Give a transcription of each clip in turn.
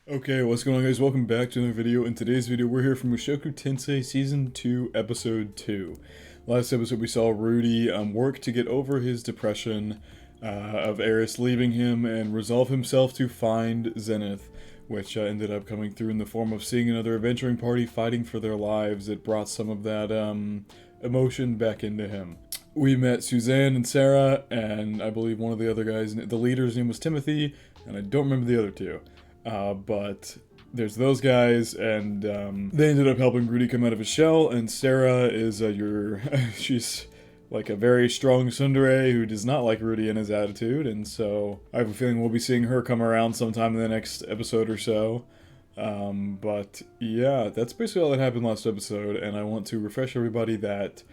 Okay, what's going on, guys? Welcome back to another video. In today's video, we're here from Mushoku Tensei Season 2, Episode 2. Last episode, we saw Rudy work to get over his depression of Eris leaving him and resolve himself to find Zenith, which ended up coming through in the form of seeing another adventuring party fighting for their lives. It brought some of that emotion back into him. We met Suzanne and Sarah, and I believe one of the other guys, the leader's name was Timothy, and I don't remember the other two. But there's those guys, and they ended up helping Rudy come out of his shell, and Sarah is she's like a very strong tsundere who does not like Rudy and his attitude, and so I have a feeling we'll be seeing her come around sometime in the next episode or so. But yeah, that's basically all that happened last episode, and I want to refresh everybody that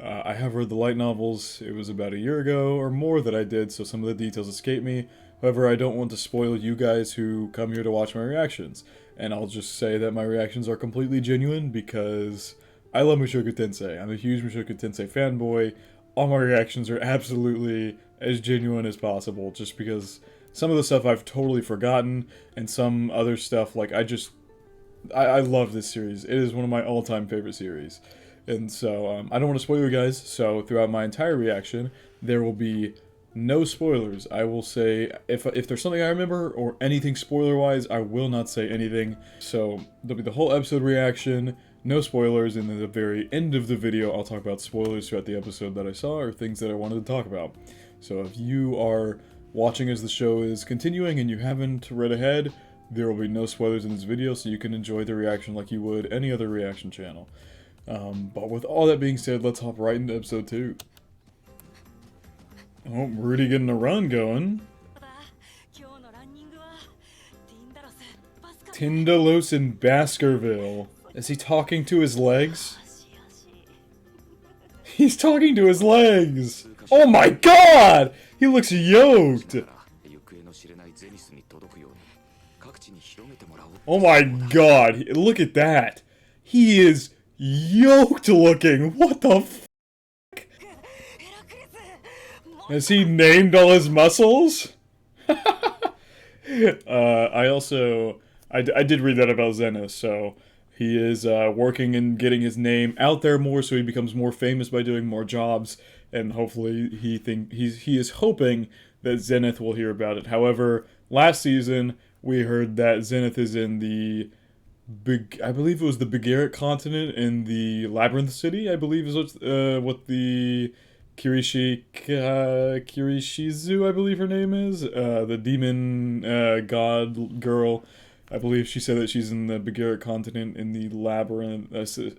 I have read the light novels. It was about a year ago or more that I did, so some of the details escape me. However, I don't want to spoil you guys who come here to watch my reactions. And I'll just say that my reactions are completely genuine because I love Mushoku Tensei. I'm a huge Mushoku Tensei fanboy. All my reactions are absolutely as genuine as possible, just because some of the stuff I've totally forgotten, and some other stuff, like, I love this series. It is one of my all-time favorite series. And so, I don't want to spoil you guys, so throughout my entire reaction, there will be no spoilers. I will say, if there's something I remember, or anything spoiler-wise, I will not say anything. So, there'll be the whole episode reaction, no spoilers, and at the very end of the video, I'll talk about spoilers throughout the episode that I saw, or things that I wanted to talk about. So if you are watching as the show is continuing and you haven't read ahead, there will be no spoilers in this video, so you can enjoy the reaction like you would any other reaction channel. But with all that being said, let's hop right into episode 2. Oh, Rudy getting a run going. Tindalos in Baskerville. Is he talking to his legs? He's talking to his legs! Oh my god! He looks yoked! Oh my god, look at that! He is yoked looking! What the f***? Has he named all his muscles? I did read that about Zenith, so he is working and getting his name out there more, so he becomes more famous by doing more jobs, and hopefully he is hoping that Zenith will hear about it. However, last season we heard that Zenith is in the I believe it was the Bigaric continent in the Labyrinth City, I believe is what the Kirishizu, I believe her name is, the demon god girl. I believe she said that she's in the Bigaric continent in the Labyrinth,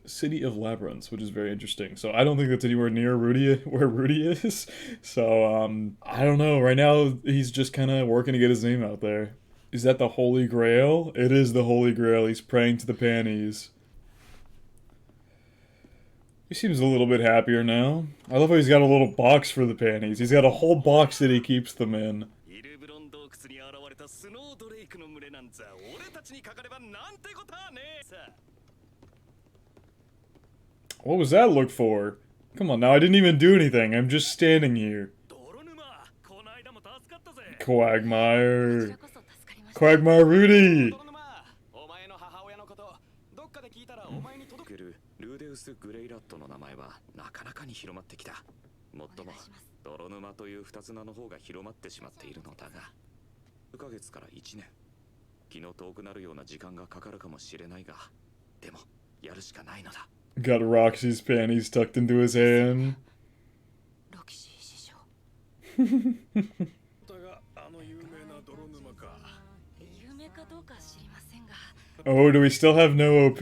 city of Labyrinths, which is very interesting. So I don't think that's anywhere near Rudy, where Rudy is. So, I don't know. Right now, he's just kind of working to get his name out there. Is that the Holy Grail? It is the Holy Grail. He's praying to the panties. He seems a little bit happier now. I love how he's got a little box for the panties. He's got a whole box that he keeps them in. What was that look for? Come on now, I didn't even do anything. I'm just standing here. Quagmire. Quagmire Rudy! Got Roxy's panties tucked into his hand. Oh, do we still have no OP?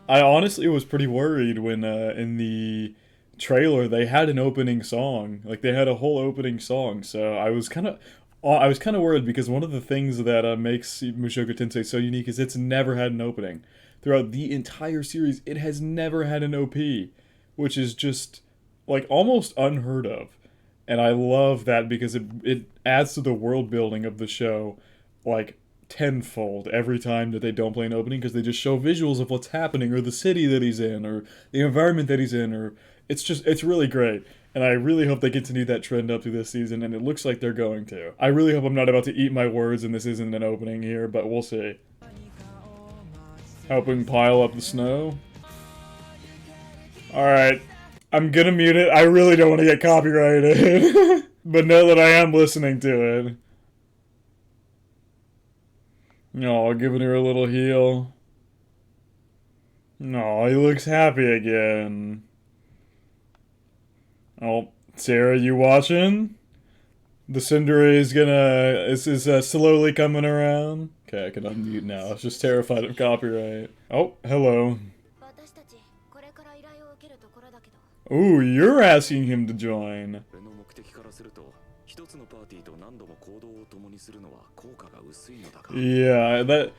I honestly was pretty worried when in the trailer they had an opening song. Like, they had a whole opening song, so I was kind of worried, because one of the things that makes Mushoku Tensei so unique is it's never had an opening. Throughout the entire series, it has never had an OP, which is just, like, almost unheard of. And I love that because it adds to the world building of the show, like, tenfold every time that they don't play an opening, because they just show visuals of what's happening, or the city that he's in, or the environment that he's in, or It's really great. And I really hope they continue that trend up through this season, and it looks like they're going to. I really hope I'm not about to eat my words and this isn't an opening here, but we'll see. Helping pile up the snow. Alright. I'm gonna mute it. I really don't want to get copyrighted. But know that I am listening to it. No, giving her a little heal. No, he looks happy again. Oh, Sarah, you watching? The Tsundere is slowly coming around. Okay, I can unmute now. I was just terrified of copyright. Oh, hello. Ooh, you're asking him to join. Yeah, that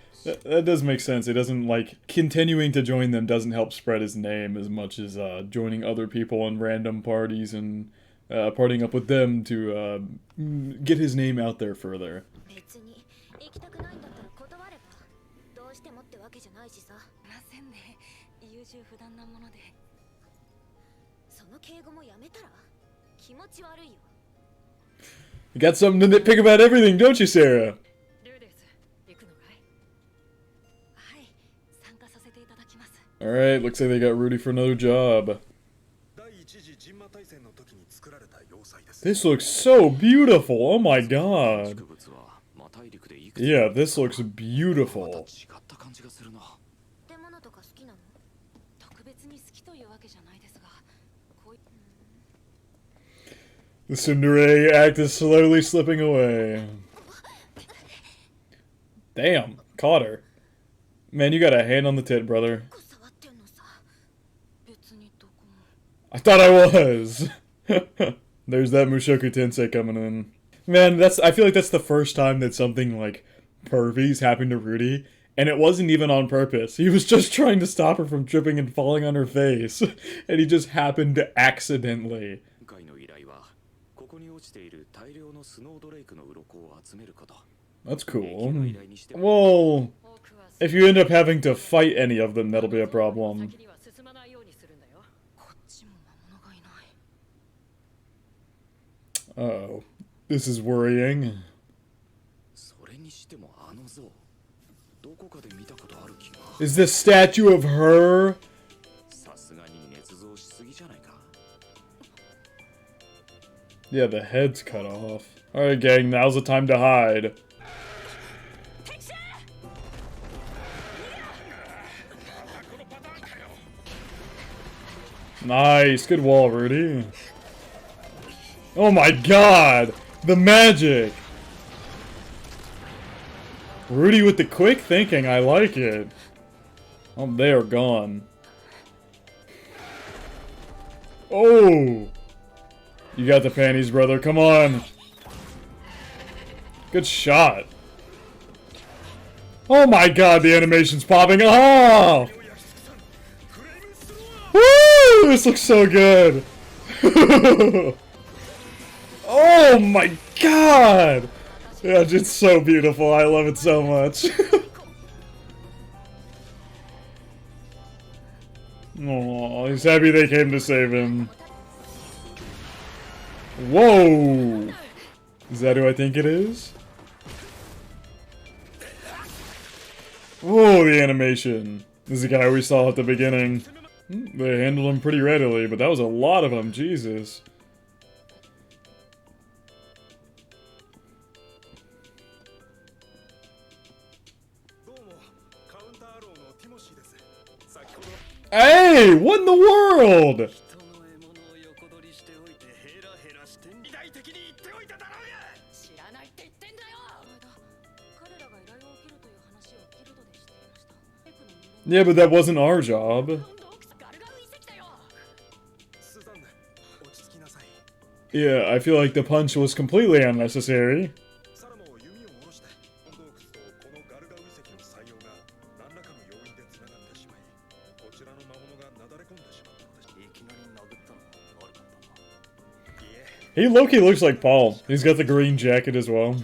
does make sense. It doesn't, like, continuing to join them doesn't help spread his name as much as joining other people in random parties and partying up with them to get his name out there further. You got something to nitpick about everything, don't you, Sarah? Alright, looks like they got Rudy for another job. This looks so beautiful, oh my god. Yeah, this looks beautiful. The Tsundere act is slowly slipping away. Damn, caught her. Man, you got a hand on the tit, brother. I thought I was! There's that Mushoku Tensei coming in. Man, I feel like that's the first time that something, like, pervy's happened to Rudy, and it wasn't even on purpose. He was just trying to stop her from tripping and falling on her face, and he just happened to accidentally. That's cool. Well, if you end up having to fight any of them, that'll be a problem. Uh-oh. This is worrying. Is this statue of her? Yeah, the head's cut off. Alright, gang, now's the time to hide. Nice, good wall, Rudy. Oh my god! The magic! Rudy with the quick thinking, I like it. Oh, they are gone. Oh! You got the panties, brother, come on! Good shot. Oh my god, the animation's popping off! Woo! This looks so good! Oh my god! Yeah, it's so beautiful. I love it so much. Aw, he's happy they came to save him. Whoa! Is that who I think it is? Whoa, the animation. This is the guy we saw at the beginning. They handled him pretty readily, but that was a lot of them, Jesus. Hey! What in the world? Yeah, but that wasn't our job. Yeah, I feel like the punch was completely unnecessary. He low-key looks like Paul. He's got the green jacket as well.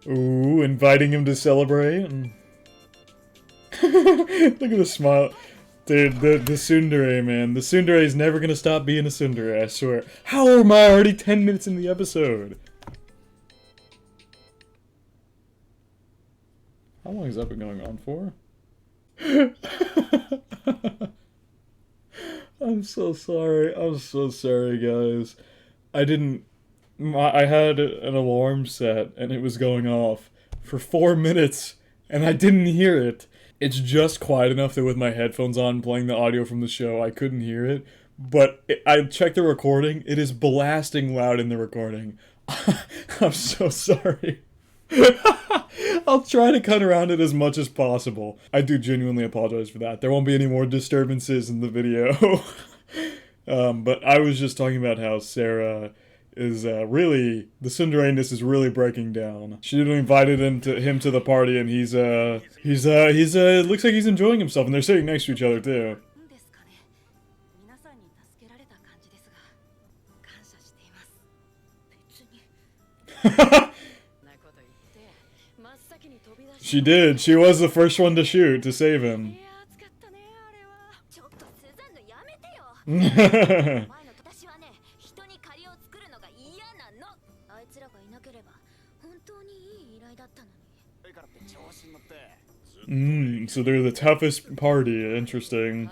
Ooh, inviting him to celebrate. Look at the smile. Dude, the tsundere, man. The tsundere is never gonna stop being a tsundere, I swear. How am I already 10 minutes in the episode? How long has that been going on for? I'm so sorry. I'm so sorry, guys. I had an alarm set and it was going off for 4 minutes and I didn't hear it. It's just quiet enough that with my headphones on playing the audio from the show, I couldn't hear it. But I checked the recording. It is blasting loud in the recording. I'm so sorry. I'll try to cut around it as much as possible. I do genuinely apologize for that. There won't be any more disturbances in the video. But I was just talking about how Sarah is really, the tsundere-ness is really breaking down. She invited him to the party, and he's looks like he's enjoying himself, and they're sitting next to each other too. She did. She was the first one to shoot to save him. So they're the toughest party. Interesting.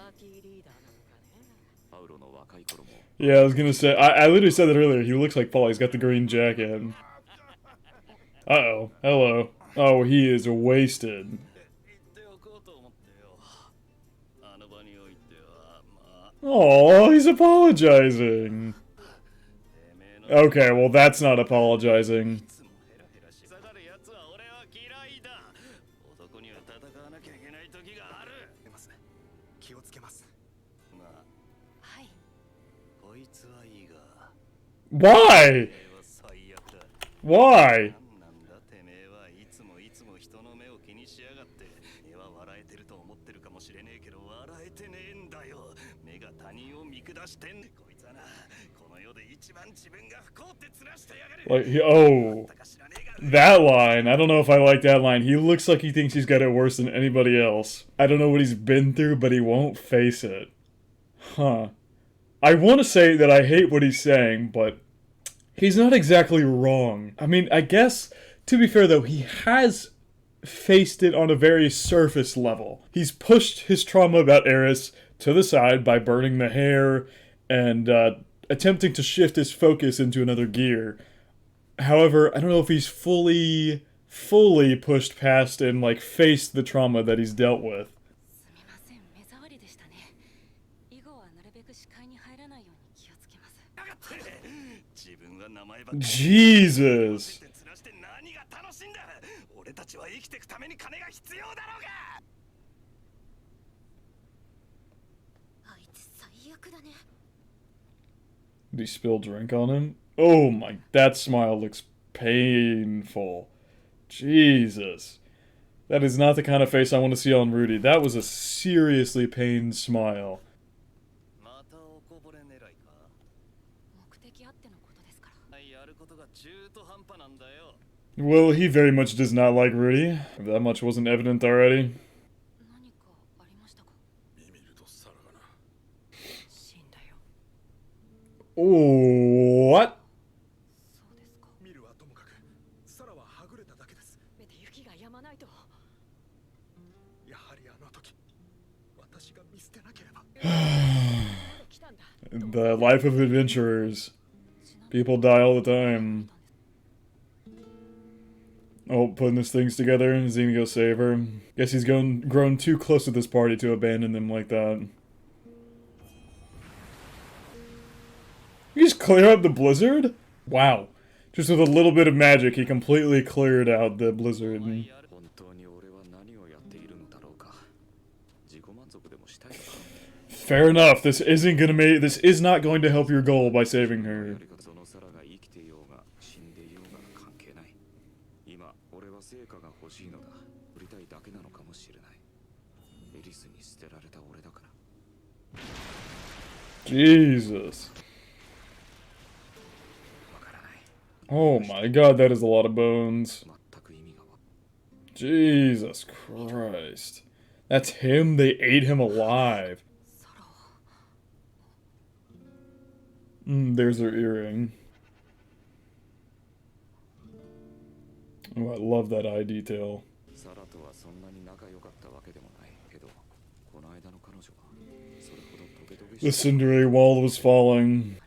Yeah, I was gonna say, I literally said that earlier. He looks like Paul. He's got the green jacket. Uh-oh. Hello. Oh, he is wasted. Oh, he's apologizing. Okay, well that's not apologizing. Why? Why? Like, oh, that line. I don't know if I like that line. He looks like he thinks he's got it worse than anybody else. I don't know what he's been through, but he won't face it. Huh. I want to say that I hate what he's saying, but he's not exactly wrong. I mean, I guess, to be fair though, he has faced it on a very surface level. He's pushed his trauma about Eris to the side by burning the hair and attempting to shift his focus into another gear. However, I don't know if he's fully pushed past and, like, faced the trauma that he's dealt with. Jesus! Did he spill drink on him? Oh my, that smile looks painful. Jesus. That is not the kind of face I want to see on Rudy. That was a seriously pained smile. Well, he very much does not like Rudy, if that much wasn't evident already. Oh, what? The life of adventurers. People die all the time. Oh, putting his things together. Is he gonna go save her? Guess he's grown too close to this party to abandon them like that. You just clear up the blizzard? Wow. Just with a little bit of magic, he completely cleared out the blizzard. Fair enough. This is not going to help your goal by saving her. Jesus. Oh my god, that is a lot of bones. Jesus Christ. That's him? They ate him alive. There's her earring. Oh, I love that eye detail. The Tsundere wall was falling.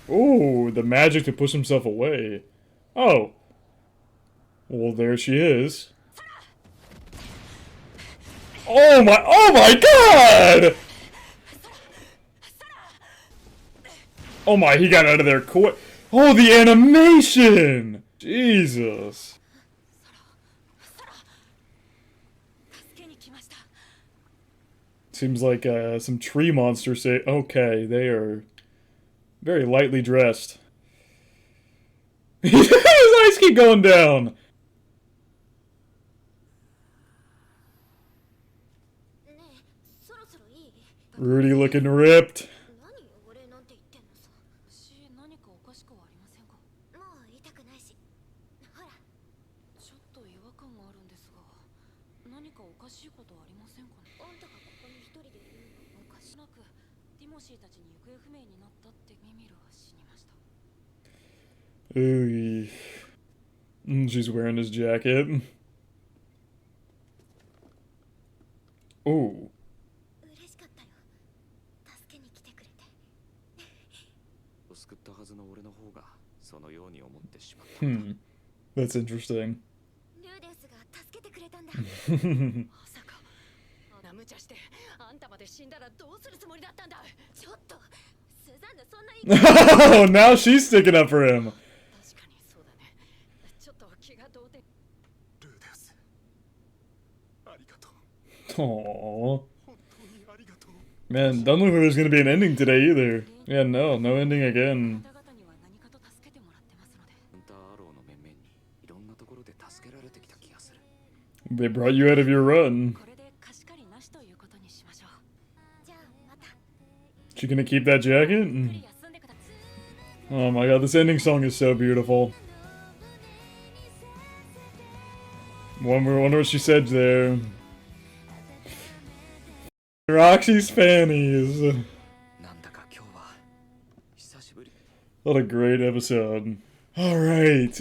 Oh, the magic to push himself away. Oh. Well, there she is. Oh my god! Oh my, he got out of there quick. Oh, the animation! Jesus. Seems like some tree monsters say, okay, they are very lightly dressed. His eyes keep going down. Rudy looking ripped. Ooh. She's wearing his jacket. Oh. That's interesting. Oh, now she's sticking up for him. Aww. Man, don't look like there's gonna be an ending today either. Yeah, no ending again. They brought you out of your run. She gonna keep that jacket? Oh my god, this ending song is so beautiful. Wonder what she said there. Roxy's fannies. What a great episode. Alright,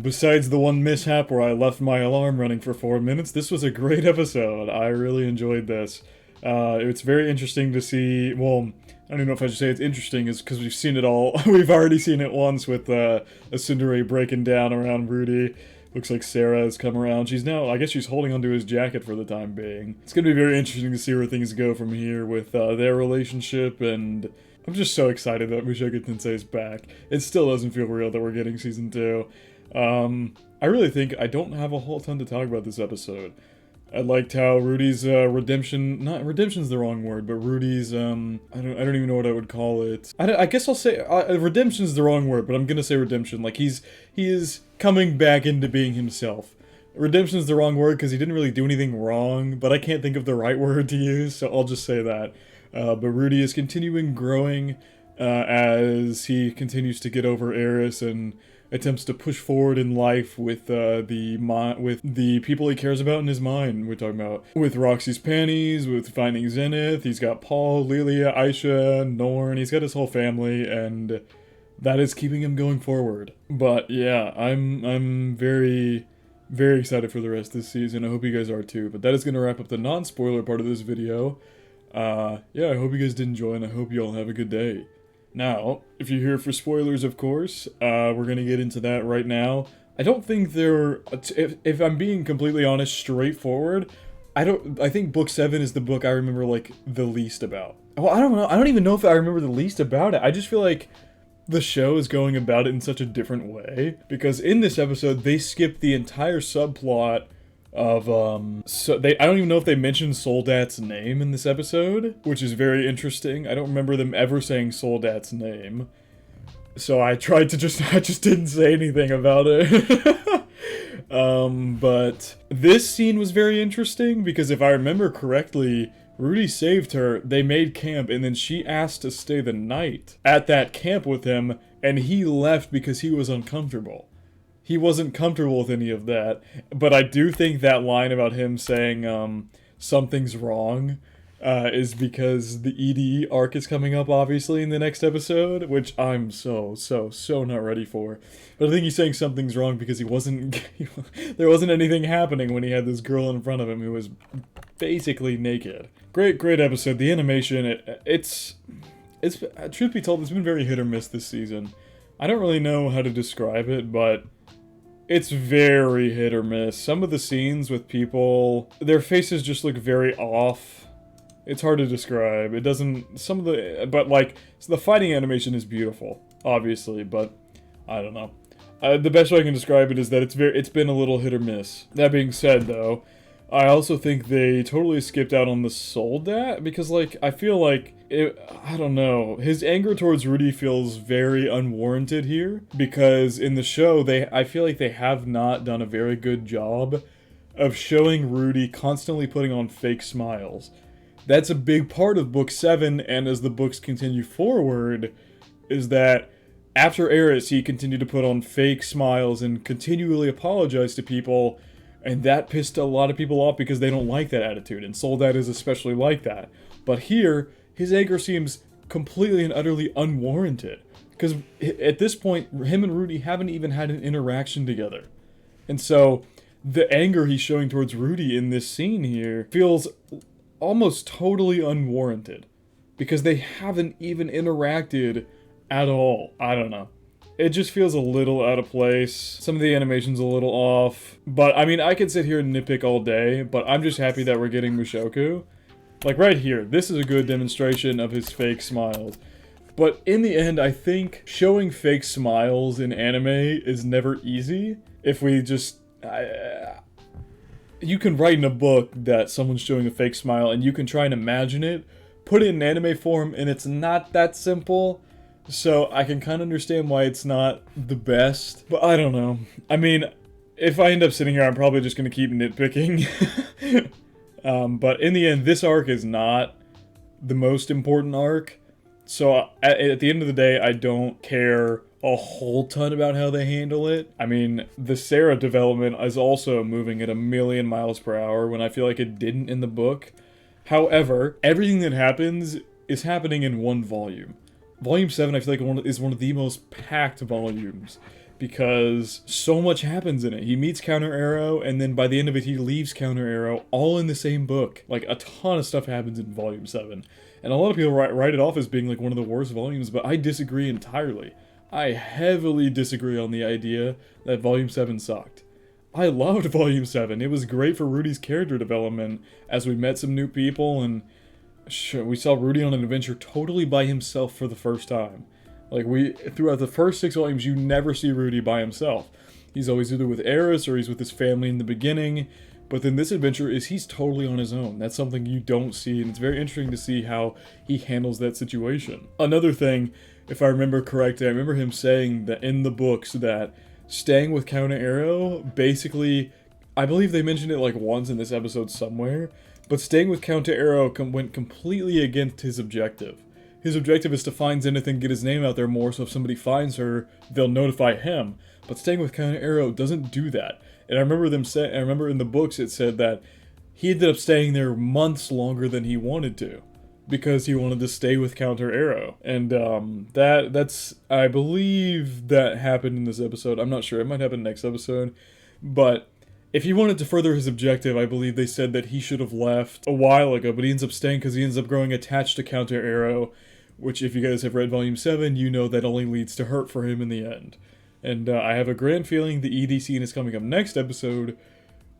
besides the one mishap where I left my alarm running for 4 minutes, this was a great episode. I really enjoyed this. It's very interesting to see, well, I don't even know if I should say it's interesting, is because we've seen it all. We've already seen it once with a Tsundere breaking down around Rudy. Looks like Sarah has come around. She's now, I guess she's holding onto his jacket for the time being. It's gonna be very interesting to see where things go from here with their relationship, and I'm just so excited that Mushoku Tensei is back. It still doesn't feel real that we're getting season 2. I really think I don't have a whole ton to talk about this episode. I liked how Rudy's redemption, not redemption's the wrong word, but Rudy's I don't even know what I would call it. I guess I'll say redemption's the wrong word, but I'm gonna say redemption. Like he is coming back into being himself. Redemption's the wrong word because he didn't really do anything wrong, but I can't think of the right word to use, so I'll just say that. But Rudy is continuing growing as he continues to get over Eris and attempts to push forward in life with the people he cares about in his mind. We're talking about with Roxy's panties, with finding Zenith. He's got Paul, Lilia, Aisha, Norn. He's got his whole family, and that is keeping him going forward. But yeah, I'm very, very excited for the rest of this season. I hope you guys are too. But that is going to wrap up the non-spoiler part of this video. Yeah, I hope you guys did enjoy, and I hope you all have a good day. Now, if you're here for spoilers, of course, we're gonna get into that right now. I don't think they're, if I'm being completely honest, straightforward. I think book 7 is the book I remember, like, the least about. Well, I don't know, I don't even know if I remember the least about it. I just feel like the show is going about it in such a different way. Because in this episode, they skipped the entire subplot of, I don't even know if they mentioned Soldat's name in this episode, which is very interesting. I don't remember them ever saying Soldat's name. So I tried to I just didn't say anything about it. But this scene was very interesting because if I remember correctly, Rudy saved her, they made camp, and then she asked to stay the night at that camp with him, and he left because he was uncomfortable. He wasn't comfortable with any of that, but I do think that line about him saying, something's wrong, is because the ED arc is coming up, obviously, in the next episode, which I'm so not ready for. But I think he's saying something's wrong because there wasn't anything happening when he had this girl in front of him who was basically naked. Great episode. The animation, it's truth be told, it's been very hit or miss this season. I don't really know how to describe it, but it's very hit or miss. Some of the scenes with people, their faces just look very off. It's hard to describe. It doesn't, but like, so the fighting animation is beautiful, obviously, but I don't know. The best way I can describe it is that it's been a little hit or miss. That being said, though, I also think they totally skipped out on the Soldat, because, like, I feel like, I don't know, his anger towards Rudy feels very unwarranted here, because in the show, I feel like they have not done a very good job of showing Rudy constantly putting on fake smiles. That's a big part of Book 7, and as the books continue forward, is that after Eris, he continued to put on fake smiles and continually apologize to people, and that pissed a lot of people off because they don't like that attitude, and Soldat is especially like that. But here, his anger seems completely and utterly unwarranted, because at this point, him and Rudy haven't even had an interaction together. And so, the anger he's showing towards Rudy in this scene here feels almost totally unwarranted, because they haven't even interacted at all. I don't know. It just feels a little out of place. Some of the animation's a little off. But, I mean, I could sit here and nitpick all day, but I'm just happy that we're getting Mushoku. Like, right here, this is a good demonstration of his fake smiles. But in the end, I think showing fake smiles in anime is never easy. If we just... you can write in a book that someone's showing a fake smile, and you can try and imagine it, put it in anime form, and it's not that simple. So I can kind of understand why it's not the best, but I don't know. I mean, if I end up sitting here, I'm probably just going to keep nitpicking. But in the end, this arc is not the most important arc. So at the end of the day, I don't care a whole ton about how they handle it. I mean, the Sarah development is also moving at 1,000,000 miles per hour when I feel like it didn't in the book. However, everything that happens is happening in one volume. Volume 7, I feel like, is one of the most packed volumes, because so much happens in it. He meets Counter Arrow, and then by the end of it, he leaves Counter Arrow, all in the same book. Like, a ton of stuff happens in Volume 7. And a lot of people write it off as being, like, one of the worst volumes, but I disagree entirely. I heavily disagree on the idea that Volume 7 sucked. I loved Volume 7. It was great for Rudy's character development, as we met some new people, and sure, we saw Rudy on an adventure totally by himself for the first time. Like, throughout the first 6 volumes, you never see Rudy by himself. He's always either with Eris or he's with his family in the beginning, but then this adventure he's totally on his own. That's something you don't see, and it's very interesting to see how he handles that situation. Another thing, if I remember correctly, I remember him saying that in the books that staying with Counter Arrow, basically, I believe they mentioned it like once in this episode somewhere, but staying with Counter Arrow went completely against his objective. His objective is to find Zenith and get his name out there more, so if somebody finds her, they'll notify him. But staying with Counter Arrow doesn't do that. And I remember in the books it said that he ended up staying there months longer than he wanted to, because he wanted to stay with Counter Arrow. And that's I believe that happened in this episode. I'm not sure. It might happen next episode, but if he wanted to further his objective, I believe they said that he should have left a while ago, but he ends up staying because he ends up growing attached to Counter Arrow, which, if you guys have read Volume 7, you know that only leads to hurt for him in the end. And I have a grand feeling the ED scene is coming up next episode,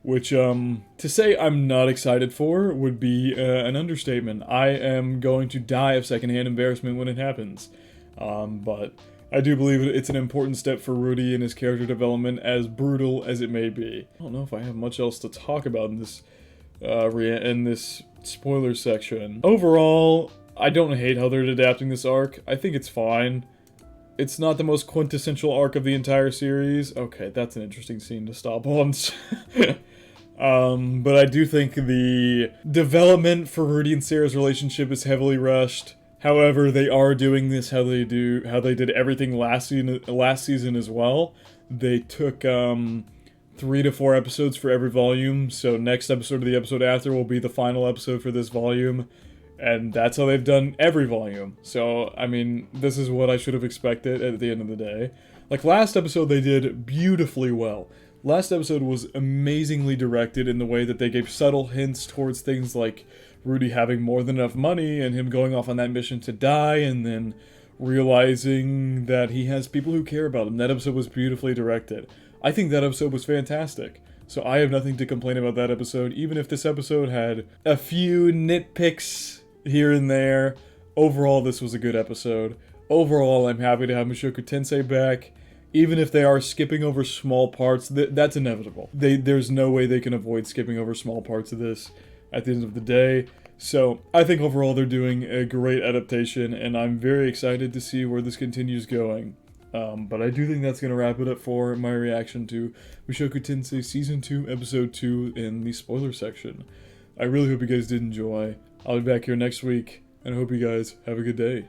which, to say I'm not excited for would be an understatement. I am going to die of secondhand embarrassment when it happens. But I do believe it's an important step for Rudy and his character development, as brutal as it may be. I don't know if I have much else to talk about in this spoiler section. Overall, I don't hate how they're adapting this arc. I think it's fine. It's not the most quintessential arc of the entire series. Okay, that's an interesting scene to stop on. But I do think the development for Rudy and Sarah's relationship is heavily rushed. However, they are doing this how they did everything last season as well. They took 3 to 4 episodes for every volume, so next episode or the episode after will be the final episode for this volume, and that's how they've done every volume. So, I mean, this is what I should have expected at the end of the day. Like, last episode they did beautifully well. Last episode was amazingly directed in the way that they gave subtle hints towards things like Rudy having more than enough money and him going off on that mission to die and then realizing that he has people who care about him. That episode was beautifully directed. I think that episode was fantastic. So I have nothing to complain about that episode, even if this episode had a few nitpicks here and there. Overall, this was a good episode. Overall, I'm happy to have Mushoku Tensei back. Even if they are skipping over small parts, that's inevitable. There's no way they can avoid skipping over small parts of this at the end of the day. So I think overall they're doing a great adaptation, and I'm very excited to see where this continues going. But I do think that's going to wrap it up for my reaction to Mushoku Tensei Season 2, Episode 2 in the spoiler section. I really hope you guys did enjoy. I'll be back here next week, and I hope you guys have a good day.